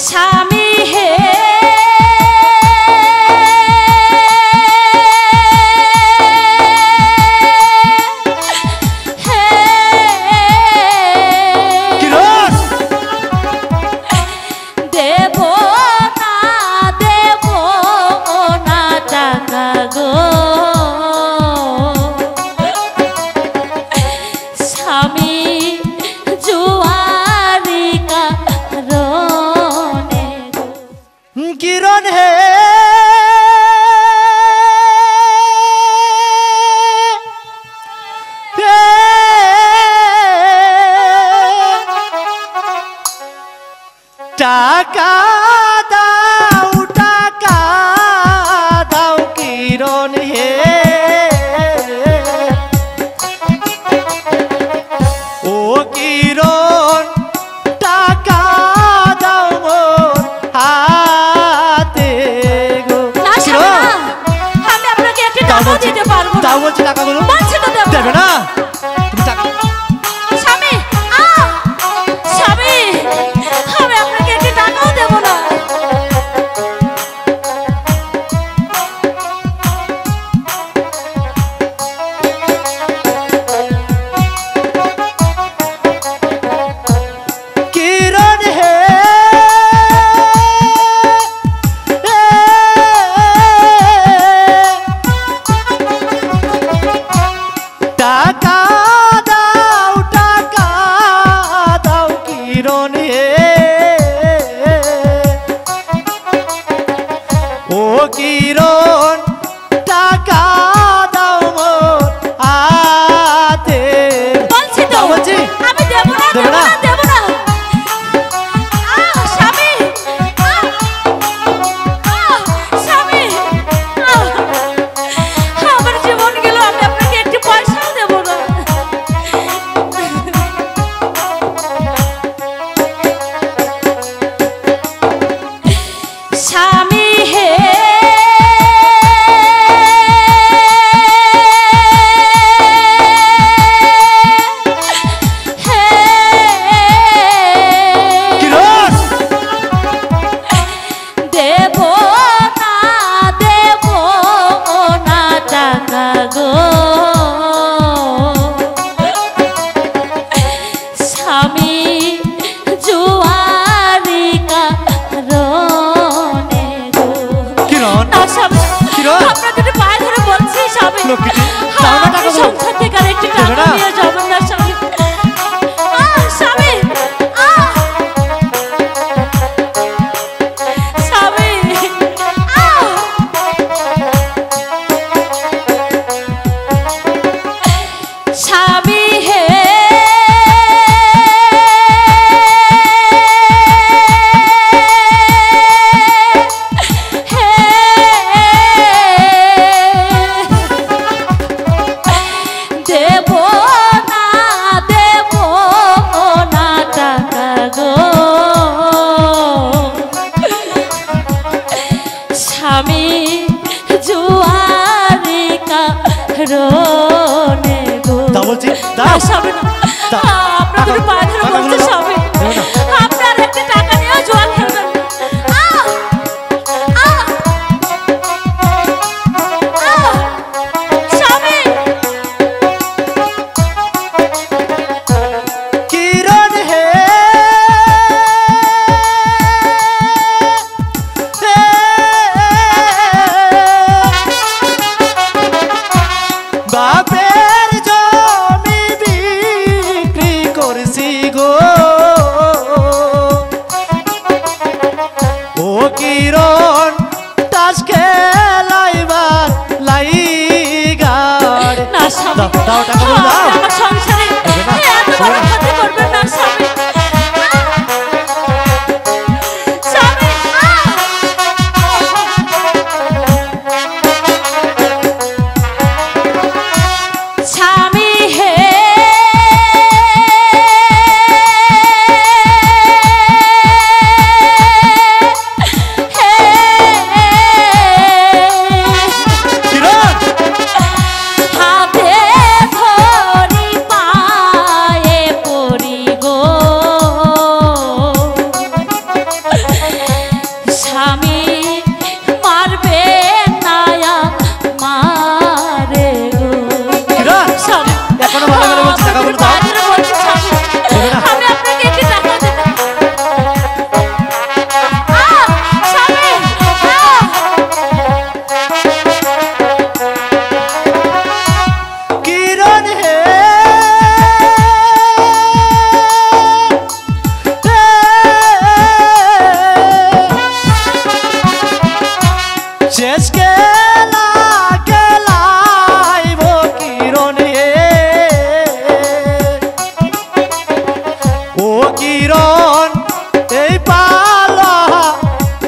স্বামী হে किरण है टाका दाओ किरण हे ओ किरण टाका दाओ मोर हाते गो না স্বামী না আমি আপনাকে একটা টাকাও দিতে পারবো না তাও বলছি টাকাগুলো বলছি তো দেব না তুমি টাকা স্বামী স্বামী আমি আপনাকে একটা টাকাও দেব না किरण है टाका दाओ किरण हे ओ किरण टाका दाओ मोर हाते বলছি তো বলছি আমি দেব না দেব না দেব না স্বামী স্বামী আমার জীবন গেল আমি আপনাকে একটি পয়সাও দেব না স্বামী হে দেব না টাকা গো স্বামী জুয়ারি কারণে গো किरण না স্বামী কিরণ? আপনাদের পায়ে ধরে বলছি স্বামী লক্ষ্মীটি, দাও না টাকা গুলো। সংসার থেকে আর একটি দেবে টাকা না? নিয়ে যাবেন না স্বামী স্বামী স্বামী স্বামী হে দেব না টাকা গো স্বামী জুয়ারি কারণে গো দাও বলছি দাও স্বামী না আপনাদের পায়ে ধরে বলছি স্বামী আপনার একটা টাকা নিয়ে জুয়া খেলবেন স্বামী किरण है बापेर जमी बिक्री करছি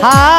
হায়